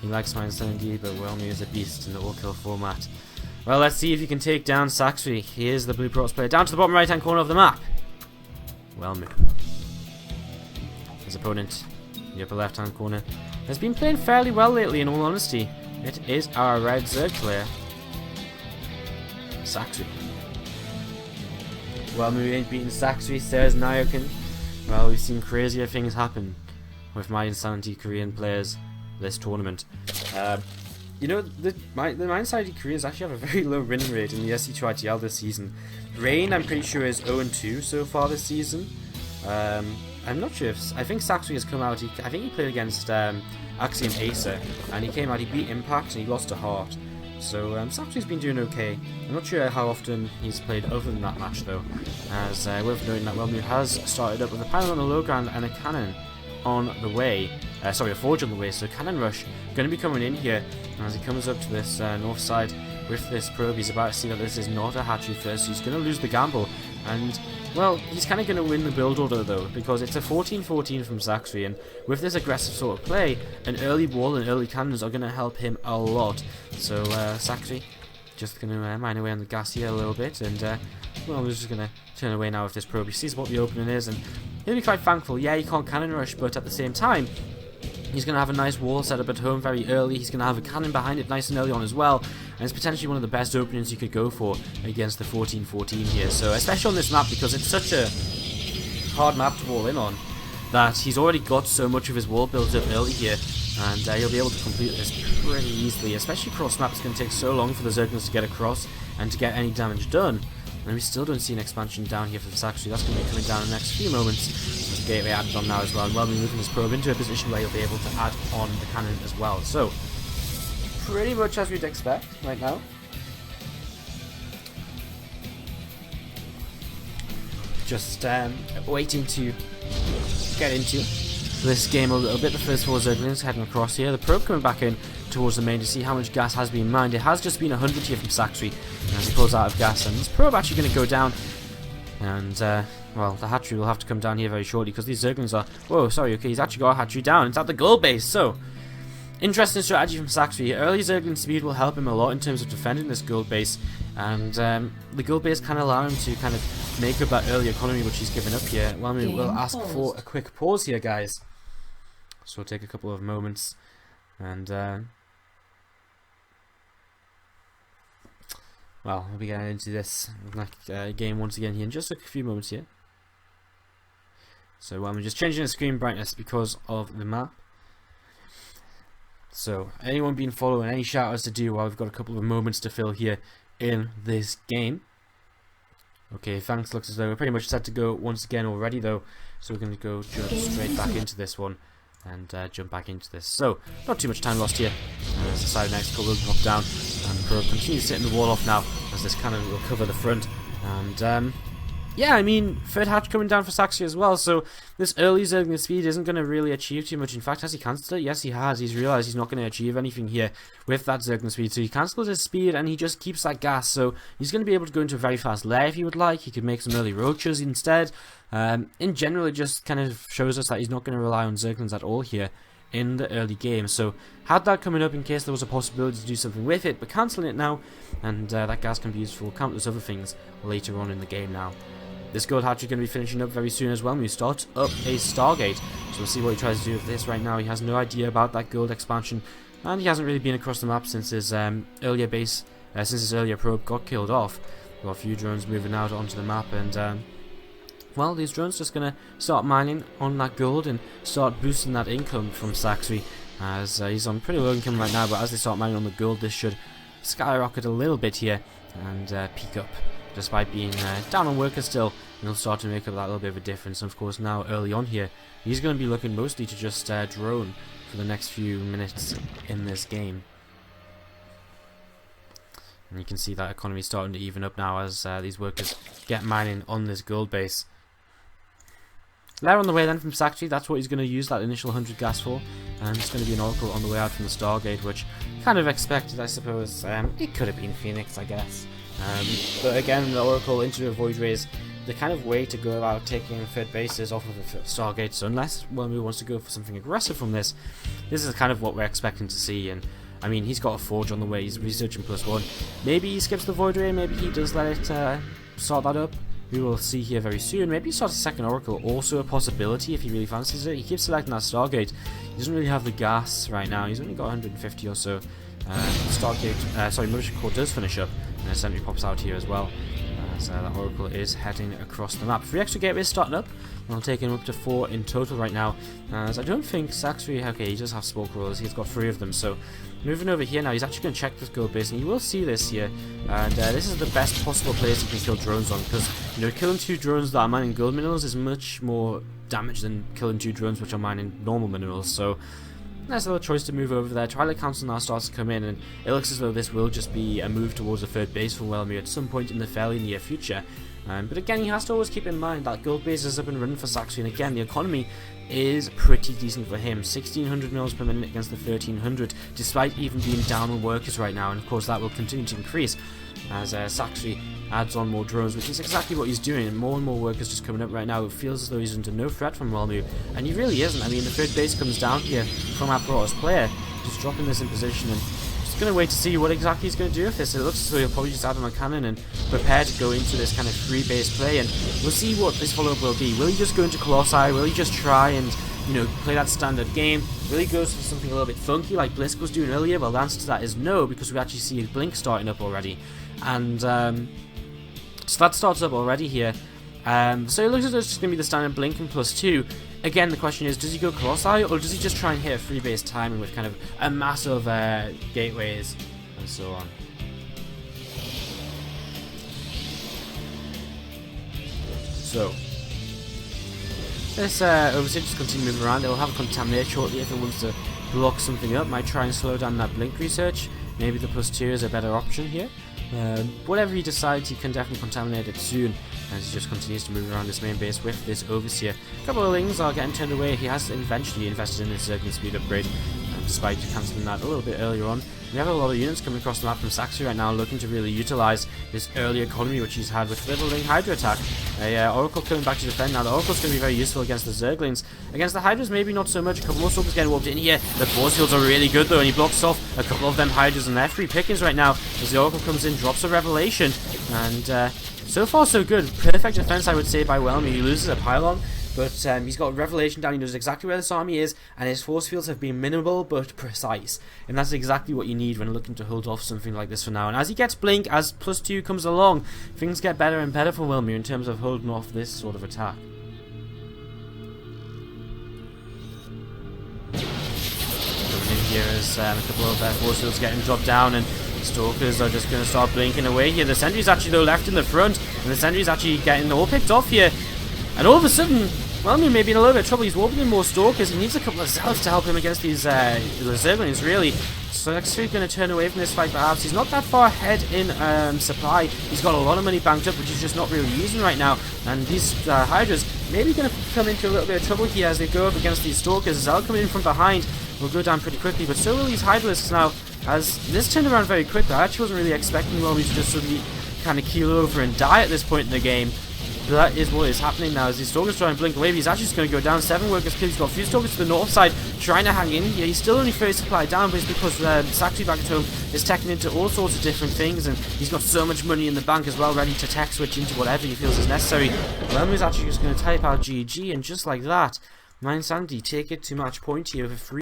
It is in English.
He likes mYinsanity, but Welmu is a beast in the all-kill format. Well, let's see if he can take down Sacsri. He is the blue props player. Down to the bottom right-hand corner of the map. Welmu. His opponent, in the upper left-hand corner, has been playing fairly well lately, in all honesty. It is our red Zerg player, Sacsri. Welmu ain't beating Sacsri, says Nyokin. Well, we've seen crazier things happen with mYinsanity Korean players this tournament. You know, the mYinsanity Koreans actually have a very low win rate in the SC2ITL this season. Rain, I'm pretty sure, is 0-2 so far this season. I'm not sure if... I think Sacsri has come out... I think he played against Axiom Acer, and he came out, he beat Impact, and he lost to Heart. So Sacsri's been doing okay. I'm not sure how often he's played other than that match, though, as worth noting that Welmu has started up with a pilot on the low ground and a cannon on the way. Sorry, a forge on the way, so Cannon Rush going to be coming in here as he comes up to this north side with this probe. He's about to see that this is not a hatchery first, so he's going to lose the gamble, and well, he's kind of going to win the build order though, because it's a 14-14 from Sacsri, and with this aggressive sort of play, an early wall and early cannons are going to help him a lot. So Sacsri just going to mine away on the gas here a little bit, and well, we're just going to turn away now with this probe. He sees what the opening is, and he'll be quite thankful. Yeah, he can't cannon rush, but at the same time, he's going to have a nice wall set up at home very early. He's going to have a cannon behind it nice and early on as well. And it's potentially one of the best openings you could go for against the 14-14 here. So, especially on this map, because it's such a hard map to wall in on, that he's already got so much of his wall built up early here. And he'll be able to complete this pretty easily. Especially cross map, it's going to take so long for the Zerglings to get across and to get any damage done. And we still don't see an expansion down here for the Sacsri. That's going to be coming down in the next few moments. There's a gateway added on now as well. And Welmu moving his probe into a position where he'll be able to add on the cannon as well. So, pretty much as we'd expect right now. Just waiting to get into this game a little bit. The first four Zerglings heading across here. The probe coming back in towards the main to see how much gas has been mined. It has just been 100 here from Sacsri as he pulls out of gas, and this probe actually going to go down, and well, the hatchery will have to come down here very shortly because these Zerglings are... Whoa, sorry, okay, he's actually got a hatchery down. It's at the gold base, so interesting strategy from Sacsri. Early Zergling speed will help him a lot in terms of defending this gold base, and the gold base can allow him to kind of make up that early economy which he's given up here. Well, we will ask for a quick pause here, guys, so we'll take a couple of moments, and well, we'll be getting into this game once again here in just a few moments here. So I'm just changing the screen brightness because of the map. So anyone been following, any shout outs to do while we've got a couple of moments to fill here in this game? Okay, thanks. Looks as though we're pretty much set to go once again already though. So we're going to go jump straight back into this one and jump back into this. So not too much time lost here. As the side next will drop down, and the probe continues setting the wall off now as this cannon will cover the front. And yeah, I mean, third hatch coming down for Sacsri as well, so this early Zergling speed isn't going to really achieve too much. In fact, has he cancelled it? Yes, he has. He's realised he's not going to achieve anything here with that Zergling speed, so he cancels his speed and he just keeps that gas, so he's going to be able to go into a very fast lair if he would like. He could make some early roaches instead. In general, it just kind of shows us that he's not going to rely on Zerglings at all here in the early game, so had that coming up in case there was a possibility to do something with it, but cancelling it now, and that gas can be used for countless other things later on in the game now. This gold hatchery is going to be finishing up very soon as well. We start up a Stargate, so we'll see what he tries to do with this. Right now he has no idea about that gold expansion, and he hasn't really been across the map since his earlier base, since his earlier probe got killed off. We've got a few drones moving out onto the map, and well, these drones just going to start mining on that gold and start boosting that income from Sacsri, as he's on pretty low income right now, but as they start mining on the gold, this should skyrocket a little bit here and peak up. Despite being down on workers still, he'll start to make up that little bit of a difference. And of course, now early on here, he's going to be looking mostly to just drone for the next few minutes in this game. And you can see that economy starting to even up now as these workers get mining on this gold base. Lair on the way then from Sacsri, that's what he's going to use that initial 100 gas for. And it's going to be an Oracle on the way out from the Stargate, which kind of expected, I suppose. It could have been Phoenix, I guess. But again, the Oracle into a Void Rays the kind of way to go about taking third base is off of the Stargate. So unless Welmu wants to go for something aggressive from this is kind of what we're expecting to see. And I mean, he's got a Forge on the way, he's researching +1. Maybe he skips the Void Ray, maybe he does let it start that up. We will see here very soon. Maybe he starts a second Oracle, also a possibility if he really fancies it. He keeps selecting that Stargate. He doesn't really have the gas right now. He's only got 150 or so. Mothership Core does finish up, and a Sentry pops out here as well. So that Oracle is heading across the map. 3 extra gateways starting up, and I'll take him up to 4 in total right now. As I don't think Sacsri, okay, he does have Spore Crawlers, he's got 3 of them, so moving over here now, he's actually going to check this gold base, and you will see this here, and this is the best possible place you can kill drones on, because, you know, killing 2 drones that are mining gold minerals is much more damage than killing 2 drones which are mining normal minerals, so nice little choice to move over there. Twilight Council now starts to come in, and it looks as though this will just be a move towards a third base for Welmu at some point in the fairly near future. But again, he has to always keep in mind that gold base is up and running for Sacsri, and again, the economy is pretty decent for him. 1600 mils per minute against the 1300, despite even being down on workers right now, and of course that will continue to increase as Sacsri adds on more drones, which is exactly what he's doing, and more workers just coming up right now. It feels as though he's under no threat from Welmu, and he really isn't. I mean, the third base comes down here from our Protoss player, just dropping this in position, and just going to wait to see what exactly he's going to do with this. It looks as though he'll probably just add on a cannon and prepare to go into this kind of 3-base play, and we'll see what this follow-up will be. Will he just go into Colossi? Will he just try and, you know, play that standard game? Will he go for something a little bit funky like Blisk was doing earlier? Well, the answer to that is no, because we actually see his Blink starting up already, and so that starts up already here. So it looks as though it's just going to be the standard Blink and +2. Again, the question is, does he go Colossi, or does he just try and hit a 3-base timing with kind of a massive gateways and so on? So this Overseer just continue moving around. It will have a Contaminate shortly if it wants to block something up. Might try and slow down that Blink research. Maybe the +2 is a better option here. Whatever he decides, he can definitely contaminate it soon, as he just continues to move around this main base with this Overseer. A couple of things are getting turned away. He has eventually invested in his Zergling speed upgrade, despite cancelling that a little bit earlier on. We have a lot of units coming across the map from Sacsri right now, looking to really utilise this early economy which he's had with Fiddling Hydra attack. Oracle coming back to defend now. The Oracle's going to be very useful against the Zerglings. Against the Hydras, maybe not so much. A couple more Stalkers getting warped in here. The force fields are really good though, and he blocks off a couple of them Hydras, and they're free pickings right now as the Oracle comes in, drops a Revelation, and so far so good. Perfect defense, I would say, by Welmu. He loses a pylon, but he's got Revelation down. He knows exactly where this army is, and his force fields have been minimal but precise, and that's exactly what you need when looking to hold off something like this for now. And as he gets Blink, as +2 comes along, things get better and better for Welmu in terms of holding off this sort of attack. Coming in here is a couple of force fields getting dropped down, and Stalkers are just going to start blinking away here. The Sentry's actually though left in the front, and the Sentry's actually getting all picked off here, and all of a sudden Welmu may be in a little bit of trouble. He's warping in more Stalkers. He needs a couple of Zealots to help him against these Zerglings, really. So Sacsri's going to turn away from this fight perhaps. He's not that far ahead in supply. He's got a lot of money banked up, which he's just not really using right now. And these Hydras maybe going to come into a little bit of trouble here as they go up against these Stalkers. Zealot coming in from behind will go down pretty quickly, but so will these Hydralisks now, as this turned around very quickly. I actually wasn't really expecting Welmu to just suddenly kind of keel over and die at this point in the game. But that is what is happening now as these Stalkers try and blink away, but he's actually just going to go down. 7 workers killed. He's got a few Stalkers to the north side trying to hang in here. He's still only 30 supply down, but it's because Sacsri back at home is teching into all sorts of different things, and he's got so much money in the bank as well, ready to tech switch into whatever he feels is necessary. Welmu's actually just going to type out GG, and just like that, mYinsanity take it to match point here with a 3